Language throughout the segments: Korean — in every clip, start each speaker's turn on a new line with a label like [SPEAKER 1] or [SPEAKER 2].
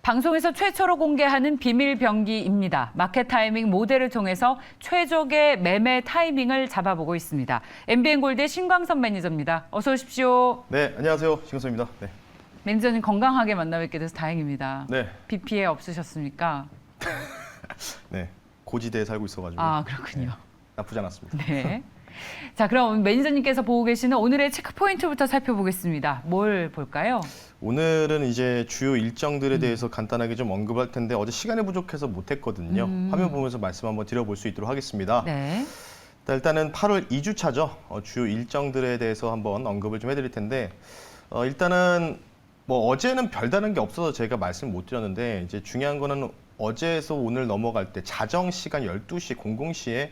[SPEAKER 1] 방송에서 최초로 공개하는 비밀 병기입니다. 마켓 타이밍 모델을 통해서 최적의 매매 타이밍을 잡아보고 있습니다. MBN골드의 신광선 매니저입니다. 어서 오십시오.
[SPEAKER 2] 네, 안녕하세요. 신광선입니다. 네.
[SPEAKER 1] 매니저님 건강하게 만나 뵙게 돼서 다행입니다.
[SPEAKER 2] 네.
[SPEAKER 1] 비 피해 없으셨습니까?
[SPEAKER 2] 네, 고지대에 살고 있어가지고.
[SPEAKER 1] 아, 그렇군요.
[SPEAKER 2] 네, 나쁘지 않았습니다.
[SPEAKER 1] 네. 자, 그럼 매니저님께서 보고 계시는 오늘의 체크 포인트부터 살펴보겠습니다. 뭘 볼까요?
[SPEAKER 2] 오늘은 이제 주요 일정들에 대해서 간단하게 좀 언급할 텐데 어제 시간이 부족해서 못했거든요. 화면 보면서 말씀 한번 드려볼 수 있도록 하겠습니다.
[SPEAKER 1] 네.
[SPEAKER 2] 일단은 8월 2주차죠. 주요 일정들에 대해서 한번 언급을 좀 해드릴 텐데 일단은 뭐 어제는 별다른 게 없어서 제가 말씀 못 드렸는데 이제 중요한 거는 어제에서 오늘 넘어갈 때 자정 시간 12시 00시에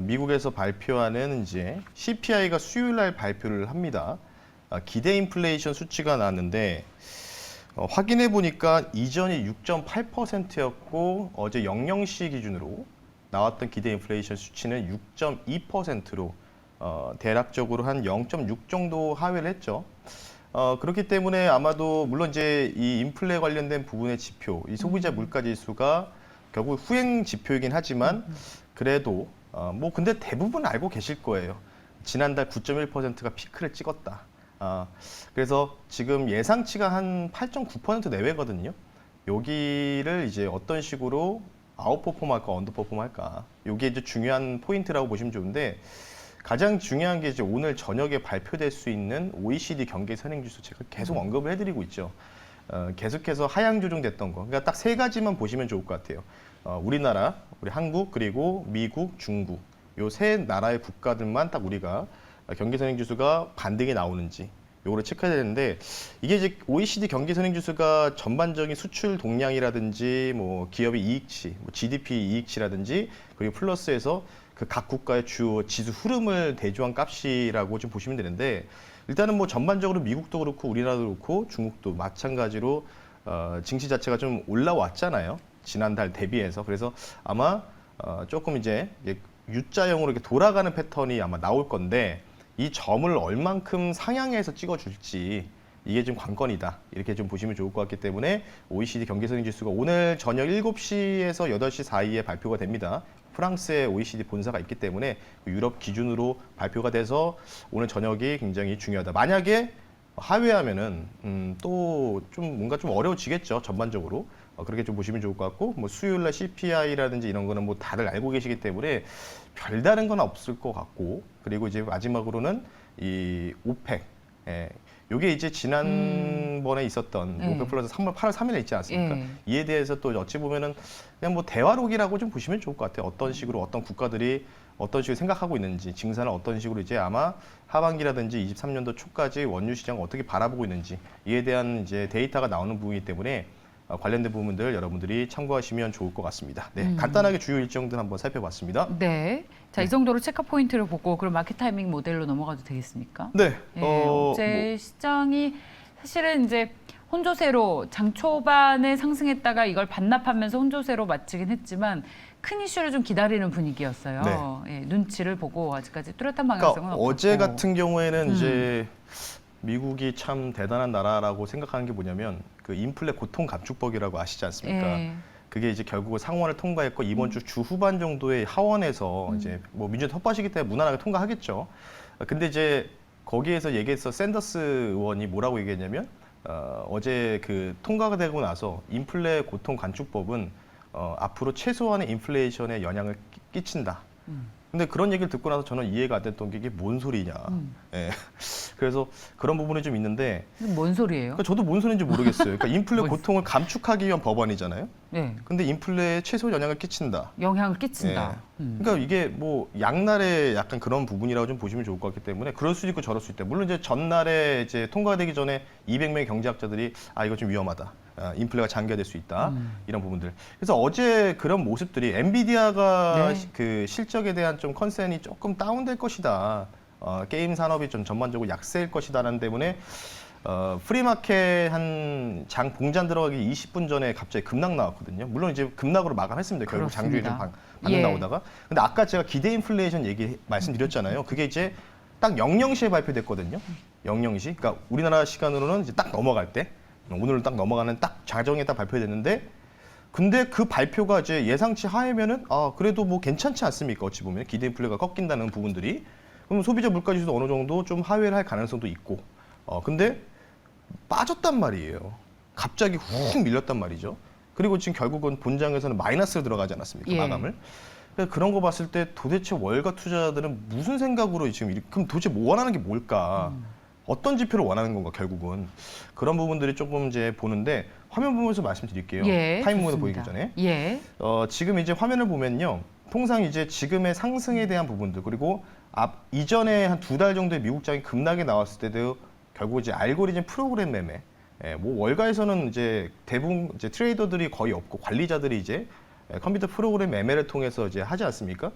[SPEAKER 2] 미국에서 발표하는 이제 CPI가 수요일 날 발표를 합니다. 기대 인플레이션 수치가 나왔는데 확인해 보니까 이전이 6.8%였고 어제 00시 기준으로 나왔던 기대 인플레이션 수치는 6.2%로 대략적으로 한 0.6 정도 하회를 했죠. 그렇기 때문에 아마도 물론 이제 이 인플레 관련된 부분의 지표, 이 소비자 물가 지수가 결국 후행 지표이긴 하지만 그래도 뭐 근데 대부분 알고 계실 거예요. 지난달 9.1%가 피크를 찍었다. 그래서 지금 예상치가 한 8.9% 내외거든요. 여기를 이제 어떤 식으로 아웃퍼폼할까 언더퍼폼할까 이게 이제 중요한 포인트라고 보시면 좋은데 가장 중요한 게 이제 오늘 저녁에 발표될 수 있는 OECD 경기 선행지수 제가 계속 언급을 해드리고 있죠. 계속해서 하향 조정됐던 거. 그러니까 딱 세 가지만 보시면 좋을 것 같아요. 우리나라, 우리 한국, 그리고 미국, 중국 요 세 나라의 국가들만 딱 우리가 경기 선행지수가 반등이 나오는지 요거를 체크해야 되는데 이게 이제 OECD 경기 선행지수가 전반적인 수출 동향이라든지 뭐 기업의 이익치, 뭐 GDP 이익치라든지 그리고 플러스해서 그 각 국가의 주요 지수 흐름을 대조한 값이라고 좀 보시면 되는데 일단은 뭐 전반적으로 미국도 그렇고 우리나라도 그렇고 중국도 마찬가지로 증시 자체가 좀 올라왔잖아요. 지난달 대비해서. 그래서 아마 조금 이제 U자형으로 이렇게 돌아가는 패턴이 아마 나올 건데 이 점을 얼만큼 상향해서 찍어줄지 이게 좀 관건이다. 이렇게 좀 보시면 좋을 것 같기 때문에 OECD 경제선행지수가 오늘 저녁 7시에서 8시 사이에 발표가 됩니다. 프랑스에 OECD 본사가 있기 때문에 유럽 기준으로 발표가 돼서 오늘 저녁이 굉장히 중요하다. 만약에 하회하면은 또 좀 뭔가 좀 어려워지겠죠. 전반적으로. 그렇게 좀 보시면 좋을 것 같고 뭐 수요일 날 CPI라든지 이런 거는 뭐 다들 알고 계시기 때문에 별다른 건 없을 것 같고 그리고 이제 마지막으로는 이 오펙 요게 이제 지난번에 있었던 오펙 플러스 8월 3일에 있지 않습니까? 이에 대해서 또 어찌 보면은 그냥 뭐 대화록이라고 좀 보시면 좋을 것 같아요. 어떤 식으로 어떤 국가들이 어떤 식으로 생각하고 있는지 증산을 어떤 식으로 이제 아마 하반기라든지 23년도 초까지 원유 시장을 어떻게 바라보고 있는지 이에 대한 이제 데이터가 나오는 부분이기 때문에 관련된 부분들 여러분들이 참고하시면 좋을 것 같습니다. 네, 간단하게 주요 일정들 한번 살펴봤습니다.
[SPEAKER 1] 네. 자, 이 정도로 체크 포인트를 보고 그럼 마켓 타이밍 모델로 넘어가도 되겠습니까?
[SPEAKER 2] 네.
[SPEAKER 1] 어제 시장이 사실은 이제 혼조세로 장 초반에 상승했다가 이걸 반납하면서 혼조세로 마치긴 했지만 큰 이슈를 좀 기다리는 분위기였어요. 네. 눈치를 보고 아직까지 뚜렷한 방향성은
[SPEAKER 2] 그러니까
[SPEAKER 1] 없고.
[SPEAKER 2] 어제 같은 경우에는 이제 미국이 참 대단한 나라라고 생각하는 게 뭐냐면 그 인플레 고통 감축법이라고 아시지 않습니까? 그게 이제 결국 상원을 통과했고 이번 주 후반 정도에 하원에서 이제 뭐 민주당 텃밭이기 때문에 무난하게 통과하겠죠. 근데 이제 거기에서 얘기해서 샌더스 의원이 뭐라고 얘기했냐면 어제 그 통과가 되고 나서 인플레 고통 감축법은 앞으로 최소한의 인플레이션에 영향을 끼친다. 근데 그런 얘기를 듣고 나서 저는 이해가 안 됐던 게 이게 뭔 소리냐. 예. 그래서 그런 부분이 좀 있는데.
[SPEAKER 1] 뭔 소리예요?
[SPEAKER 2] 그러니까 저도 뭔 소리인지 모르겠어요. 그러니까 인플레 고통을 감축하기 위한 법안이잖아요.
[SPEAKER 1] 네.
[SPEAKER 2] 근데 인플레에 최소 영향을 끼친다.
[SPEAKER 1] 영향을 끼친다.
[SPEAKER 2] 예. 그러니까 이게 뭐 양날의 약간 그런 부분이라고 좀 보시면 좋을 것 같기 때문에 그럴 수 있고 저럴 수 있다. 물론 이제 전날에 이제 통과되기 전에 200명의 경제학자들이 이거 좀 위험하다. 인플레가 장기화될 수 있다. 이런 부분들. 그래서 어제 그런 모습들이 엔비디아가 그 실적에 대한 좀 컨센이 조금 다운될 것이다. 게임 산업이 좀 전반적으로 약세일 것이다라는 때문에 프리마켓 한 장 봉잔 들어가기 20분 전에 갑자기 급락 나왔거든요. 물론 이제 급락으로 마감했습니다. 결국 장중에 좀 반등 나오다가. 근데 아까 제가 기대 인플레이션 얘기 말씀드렸잖아요. 그게 이제 딱 00시에 발표됐거든요. 00시. 그러니까 우리나라 시간으로는 이제 딱 넘어갈 때 오늘 딱 넘어가는 딱 자정에 딱 발표됐는데 근데 그 발표가 이제 예상치 하에면은 그래도 뭐 괜찮지 않습니까? 어찌 보면 기대 인플레가 꺾인다는 부분들이 그럼 소비자 물가지수도 어느 정도 좀 하회를 할 가능성도 있고 근데 빠졌단 말이에요. 갑자기 훅 밀렸단 말이죠. 그리고 지금 결국은 본장에서는 마이너스로 들어가지 않았습니까?
[SPEAKER 1] 예.
[SPEAKER 2] 마감을. 그래서 그런 거 봤을 때 도대체 월가 투자자들은 무슨 생각으로 지금 그럼 도대체 뭐 원하는 게 뭘까? 어떤 지표를 원하는 건가 결국은 그런 부분들이 조금 이제 보는데 화면 보면서 말씀드릴게요.
[SPEAKER 1] 예,
[SPEAKER 2] 타임모드
[SPEAKER 1] 좋습니다.
[SPEAKER 2] 보이기 전에
[SPEAKER 1] 예.
[SPEAKER 2] 지금 이제 화면을 보면요. 통상 이제 지금의 상승에 대한 부분들 그리고 이전에 한 2달 정도의 미국장이 급락이 나왔을 때도 결국 이제 알고리즘 프로그램 매매 뭐 월가에서는 이제 대부분 이제 트레이더들이 거의 없고 관리자들이 이제 컴퓨터 프로그램 매매를 통해서 이제 하지 않습니까?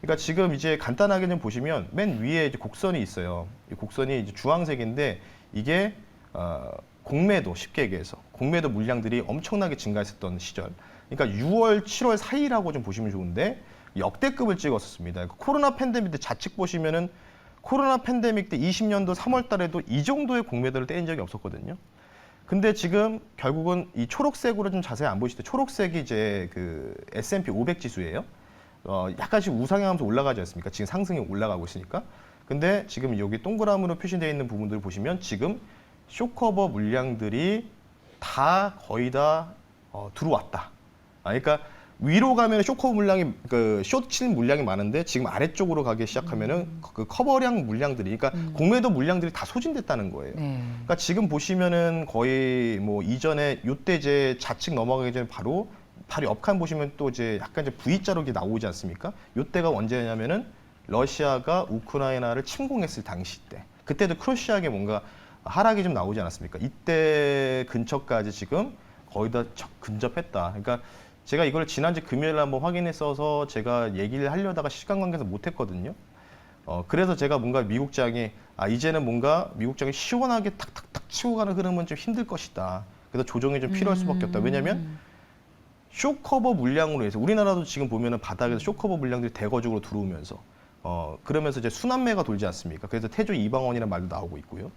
[SPEAKER 2] 그러니까 지금 이제 간단하게 좀 보시면 맨 위에 이제 곡선이 있어요. 이 곡선이 이제 주황색인데 이게 공매도 쉽게 얘기해서 공매도 물량들이 엄청나게 증가했었던 시절. 그러니까 6월, 7월 사이라고 좀 보시면 좋은데 역대급을 찍었었습니다. 코로나 팬데믹 때 좌측 보시면은 코로나 팬데믹 때 20년도 3월 달에도 이 정도의 공매도를 떼인 적이 없었거든요. 근데 지금 결국은 이 초록색으로 좀 자세히 안 보실 때 초록색이 이제 그 S&P 500 지수예요. 약간씩 우상향하면서 올라가지 않습니까? 지금 상승이 올라가고 있으니까. 근데 지금 여기 동그라미로 표시되어 있는 부분들을 보시면 지금 쇼커버 물량들이 다 거의 다 들어왔다. 그러니까 위로 가면 쇼커버 물량이 숏 치는 물량이 많은데 지금 아래쪽으로 가기 시작하면은 그 커버량 물량들이 그러니까 공매도 물량들이 다 소진됐다는 거예요.
[SPEAKER 1] 네.
[SPEAKER 2] 그러니까 지금 보시면은 거의 뭐 이전에 요때 이제 좌측 넘어가기 전에 바로 옆칸 보시면 또 이제 약간 이제 V자로 이렇게 나오지 않습니까? 요때가 언제냐면은 러시아가 우크라이나를 침공했을 당시 때. 그때도 크루시하게 뭔가 하락이 좀 나오지 않았습니까? 이때 근처까지 지금 거의 다 근접했다. 그러니까 제가 이걸 지난주 금요일에 한번 확인했어서 제가 얘기를 하려다가 시간 관계에서 못했거든요. 그래서 제가 뭔가 미국장이 이제는 뭔가 미국장이 시원하게 탁탁탁 치고 가는 흐름은 좀 힘들 것이다. 그래서 조정이 좀 필요할 수밖에 없다. 왜냐하면 쇼커버 물량으로 해서 우리나라도 지금 보면은 바닥에서 쇼커버 물량들이 대거적으로 들어오면서 그러면서 이제 순환매가 돌지 않습니까? 그래서 태조 이방원이라는 말도 나오고 있고요.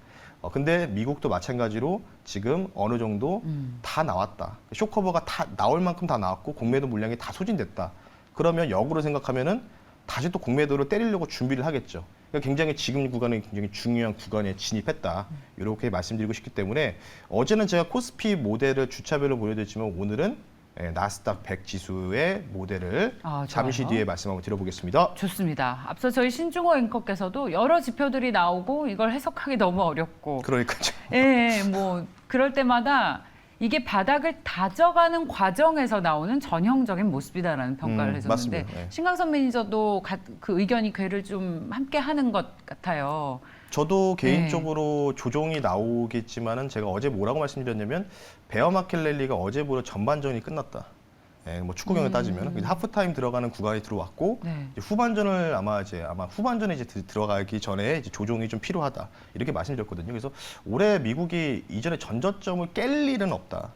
[SPEAKER 2] 근데 미국도 마찬가지로 지금 어느 정도 다 나왔다. 쇼커버가 다 나올 만큼 다 나왔고 공매도 물량이 다 소진됐다. 그러면 역으로 생각하면은 다시 또 공매도를 때리려고 준비를 하겠죠. 그러니까 굉장히 지금 구간이 굉장히 중요한 구간에 진입했다. 이렇게 말씀드리고 싶기 때문에 어제는 제가 코스피 모델을 주차별로 보여드렸지만 오늘은 나스닥 100 지수의 모델을 잠시 뒤에 말씀 한번 드려보겠습니다.
[SPEAKER 1] 좋습니다. 앞서 저희 신중호 앵커께서도 여러 지표들이 나오고 이걸 해석하기 너무 어렵고.
[SPEAKER 2] 그러니까요.
[SPEAKER 1] 예, 뭐 그럴 때마다 이게 바닥을 다져가는 과정에서 나오는 전형적인 모습이다라는 평가를 해줬는데
[SPEAKER 2] 맞습니다. 네.
[SPEAKER 1] 신강선 매니저도 그 의견이 궤를 좀 함께 하는 것 같아요.
[SPEAKER 2] 저도 개인적으로 조정이 나오겠지만은 제가 어제 뭐라고 말씀드렸냐면 베어마켓 랠리가 어제보다 전반전이 끝났다. 뭐 축구경을 따지면 하프타임 들어가는 구간이 들어왔고
[SPEAKER 1] 네.
[SPEAKER 2] 이제 후반전을 아마 후반전에 이제 들어가기 전에 이제 조정이 좀 필요하다 이렇게 말씀드렸거든요. 그래서 올해 미국이 이전에 전저점을 깰 일은 없다.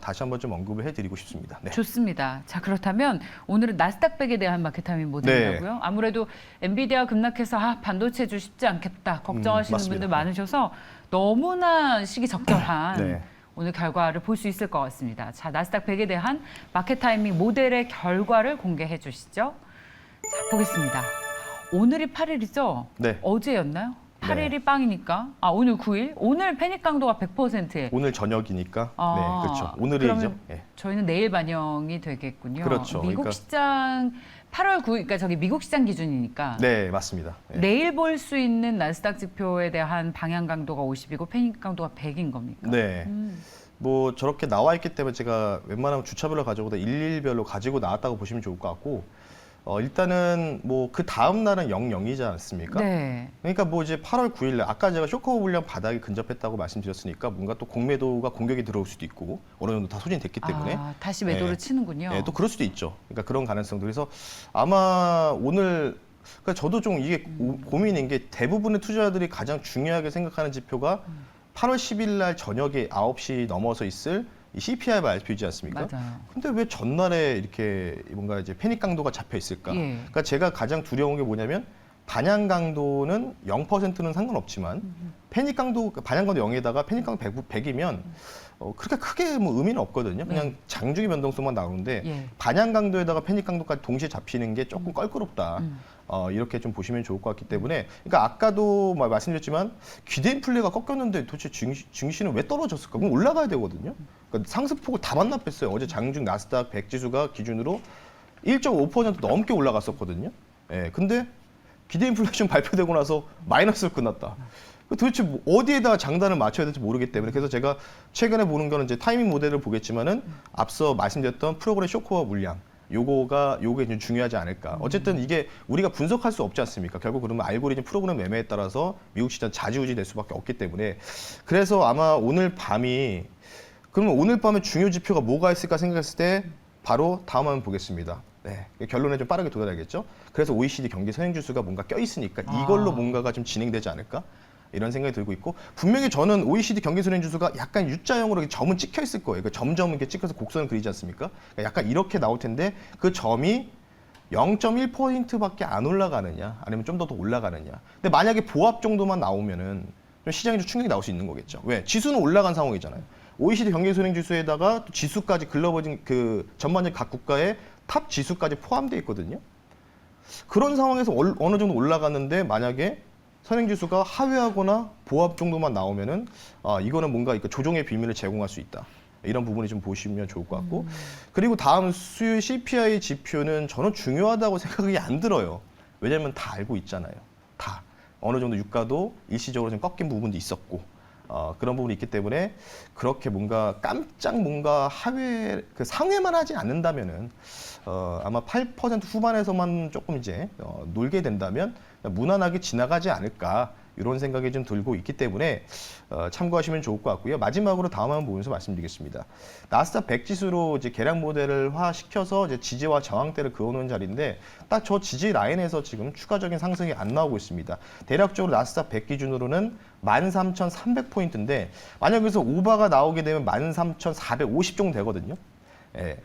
[SPEAKER 2] 다시 한번 좀 언급을 해드리고 싶습니다. 네.
[SPEAKER 1] 좋습니다. 자, 그렇다면 오늘은 나스닥 100에 대한 마켓타이밍 모델이라고요. 아무래도 엔비디아 급락해서 반도체주 쉽지 않겠다 걱정하시는
[SPEAKER 2] 맞습니다.
[SPEAKER 1] 분들 많으셔서 너무나 시기 적절한
[SPEAKER 2] 네.
[SPEAKER 1] 오늘 결과를 볼 수 있을 것 같습니다. 자, 나스닥 100에 대한 마켓타이밍 모델의 결과를 공개해 주시죠. 자, 보겠습니다. 오늘이 8일이죠?
[SPEAKER 2] 네.
[SPEAKER 1] 어제였나요? 8일이
[SPEAKER 2] 네.
[SPEAKER 1] 빵이니까. 오늘 9일. 오늘 패닉 강도가 100%에.
[SPEAKER 2] 오늘 저녁이니까 네, 그렇죠. 오늘이죠.
[SPEAKER 1] 그러면
[SPEAKER 2] 네.
[SPEAKER 1] 저희는 내일 반영이 되겠군요.
[SPEAKER 2] 그렇죠.
[SPEAKER 1] 미국
[SPEAKER 2] 그러니까-
[SPEAKER 1] 시장 8월 9일, 그러니까 저기 미국 시장 기준이니까
[SPEAKER 2] 네, 맞습니다. 네.
[SPEAKER 1] 내일 볼 수 있는 나스닥 지표에 대한 방향 강도가 50이고 패닉 강도가 100인 겁니까?
[SPEAKER 2] 네. 뭐 저렇게 나와 있기 때문에 제가 웬만하면 주차별로 가져오다 일일별로 가지고 나왔다고 보시면 좋을 것 같고 일단은 뭐 그 다음 날은 00이지 않습니까?
[SPEAKER 1] 네.
[SPEAKER 2] 그러니까 뭐 이제 8월 9일 날 아까 제가 쇼커버 물량 바닥이 근접했다고 말씀드렸으니까 뭔가 또 공매도가 공격이 들어올 수도 있고 어느 정도 다 소진됐기 때문에
[SPEAKER 1] 다시 매도를
[SPEAKER 2] 네.
[SPEAKER 1] 치는군요.
[SPEAKER 2] 네, 또 그럴 수도 있죠. 그러니까 그런 가능성도 그래서 아마 오늘 그러니까 저도 좀 이게 고민인 게 대부분의 투자자들이 가장 중요하게 생각하는 지표가 8월 10일 날 저녁에 9시 넘어서 있을 이 CPI 발표이지 않습니까?
[SPEAKER 1] 맞아요.
[SPEAKER 2] 근데 왜 전날에 이렇게 뭔가 이제 패닉 강도가 잡혀 있을까?
[SPEAKER 1] 예.
[SPEAKER 2] 그러니까 제가 가장 두려운 게 뭐냐면 반향 강도는 0%는 상관없지만 패닉 강도 반향 강도 0에다가 패닉 강도 100이면 그렇게 크게 뭐 의미는 없거든요. 그냥 장중의 변동성만 나오는데
[SPEAKER 1] 예.
[SPEAKER 2] 반향 강도에다가 패닉 강도까지 동시에 잡히는 게 조금 껄끄럽다. 이렇게 좀 보시면 좋을 것 같기 때문에 그러니까 아까도 말씀드렸지만 기대 인플레가 꺾였는데 도대체 증시는 왜 떨어졌을까? 그럼 올라가야 되거든요. 그러니까 상승폭을 다 반납했어요. 어제 장중 나스닥 100 지수가 기준으로 1.5% 넘게 올라갔었거든요. 예, 근데 기대 인플레이션 발표되고 나서 마이너스로 끝났다. 도대체 뭐 어디에다 장단을 맞춰야 될지 모르기 때문에 그래서 제가 최근에 보는 거는 이제 타이밍 모델을 보겠지만은 앞서 말씀드렸던 프로그램 쇼크와 물량 요게 좀 중요하지 않을까. 어쨌든 이게 우리가 분석할 수 없지 않습니까? 결국 그러면 알고리즘 프로그램 매매에 따라서 미국 시장 좌지우지 될 수밖에 없기 때문에 그래서 아마 오늘 밤이 그러면 오늘 밤에 중요 지표가 뭐가 있을까 생각했을 때 바로 다음 화면 보겠습니다. 네, 결론에 좀 빠르게 도달하겠죠. 그래서 OECD 경기 선행지수가 뭔가 껴있으니까 이걸로 뭔가가 좀 진행되지 않을까 이런 생각이 들고 있고 분명히 저는 OECD 경기 선행지수가 약간 U자형으로 점은 찍혀 있을 거예요. 그러니까 점점 이렇게 찍혀서 곡선을 그리지 않습니까? 그러니까 약간 이렇게 나올 텐데 그 점이 0.1%밖에 안 올라가느냐 아니면 좀 더 올라가느냐. 근데 만약에 보합 정도만 나오면은 좀 시장에 좀 충격이 나올 수 있는 거겠죠. 왜? 지수는 올라간 상황이잖아요. OECD 경기 선행 지수에다가 또 지수까지 글로벌 그 전반적 각 국가의 탑 지수까지 포함되어 있거든요. 그런 상황에서 어느 정도 올라갔는데 만약에 선행 지수가 하회하거나 보합 정도만 나오면은 이거는 뭔가 조종의 비밀을 제공할 수 있다. 이런 부분이 좀 보시면 좋을 것 같고 그리고 다음 수요일 CPI 지표는 저는 중요하다고 생각이 안 들어요. 왜냐하면 다 알고 있잖아요. 다 어느 정도 유가도 일시적으로 좀 꺾인 부분도 있었고 그런 부분이 있기 때문에 그렇게 뭔가 깜짝 뭔가 하회 상회만 하지 않는다면은 아마 8% 후반에서만 조금 이제 놀게 된다면 무난하게 지나가지 않을까 이런 생각이 좀 들고 있기 때문에 참고하시면 좋을 것 같고요. 마지막으로 다음 한번 보면서 말씀드리겠습니다. 나스닥 100 지수로 이제 계량 모델을 시켜서 이제 지지와 저항대를 그어놓은 자리인데 딱 저 지지 라인에서 지금 추가적인 상승이 안 나오고 있습니다. 대략적으로 나스닥 100 기준으로는 13,300포인트인데 만약 여기서 오바가 나오게 되면 13,450 정도 되거든요. 예.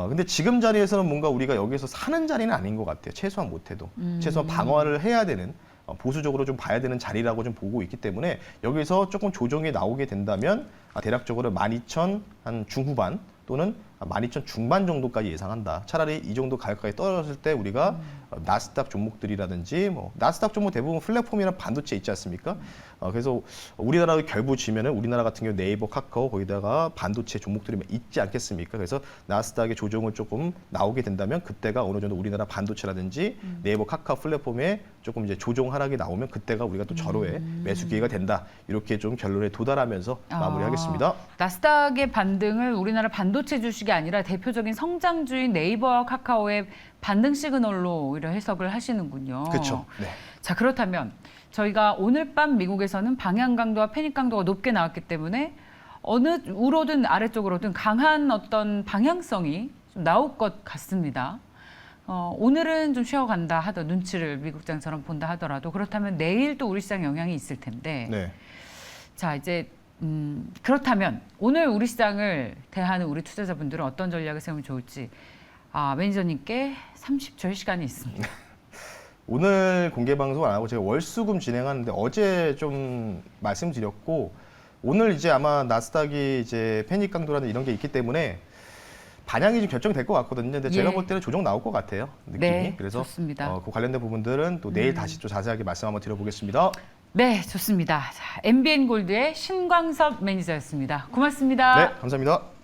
[SPEAKER 2] 근데 지금 자리에서는 뭔가 우리가 여기서 사는 자리는 아닌 것 같아요. 최소한 못해도. 최소한 방어를 해야 되는 보수적으로 좀 봐야 되는 자리라고 좀 보고 있기 때문에 여기서 조금 조정이 나오게 된다면 대략적으로 12,000 한 중후반 또는 12,000 중반 정도까지 예상한다. 차라리 이 정도 가격까지 떨어졌을 때 우리가 나스닥 종목들이라든지 뭐 나스닥 종목 대부분 플랫폼이나 반도체 있지 않습니까? 그래서 우리나라가 결부지면은 우리나라 같은 경우 네이버, 카카오 거기다가 반도체 종목들이 있지 않겠습니까? 그래서 나스닥의 조정을 조금 나오게 된다면 그때가 어느 정도 우리나라 반도체라든지 네이버, 카카오 플랫폼에 조금 이제 조정 하락이 나오면 그때가 우리가 또 절호의 매수 기회가 된다. 이렇게 좀 결론에 도달하면서 마무리하겠습니다.
[SPEAKER 1] 나스닥의 반등을 우리나라 반도체 주식이 아니라 대표적인 성장주인 네이버와 카카오의 반등 시그널로 오히려 해석을 하시는군요.
[SPEAKER 2] 그렇죠. 네.
[SPEAKER 1] 자, 그렇다면 저희가 오늘 밤 미국에서는 방향 강도와 패닉 강도가 높게 나왔기 때문에 어느 우로든 아래쪽으로든 강한 어떤 방향성이 좀 나올 것 같습니다. 오늘은 좀 쉬어간다 하던 눈치를 미국장처럼 본다 하더라도 그렇다면 내일 또 우리 시장 영향이 있을 텐데
[SPEAKER 2] 네.
[SPEAKER 1] 자, 이제 그렇다면 오늘 우리 시장을 대하는 우리 투자자분들은 어떤 전략을 세우면 좋을지 매니저님께 30초의 시간이 있습니다.
[SPEAKER 2] 오늘 공개 방송 안 하고 제가 월수금 진행하는데 어제 좀 말씀드렸고 오늘 이제 아마 나스닥이 이제 패닉 강도라는 이런 게 있기 때문에 반향이 좀 결정이 될 것 같거든요. 근데 제가 볼 때는 조정 나올 것 같아요. 느낌이.
[SPEAKER 1] 네,
[SPEAKER 2] 그래서
[SPEAKER 1] 좋습니다.
[SPEAKER 2] 그 관련된 부분들은 또 내일 다시 좀 자세하게 말씀 한번 드려보겠습니다.
[SPEAKER 1] 네, 좋습니다. 자, MBN 골드의 신광섭 매니저였습니다. 고맙습니다.
[SPEAKER 2] 네, 감사합니다.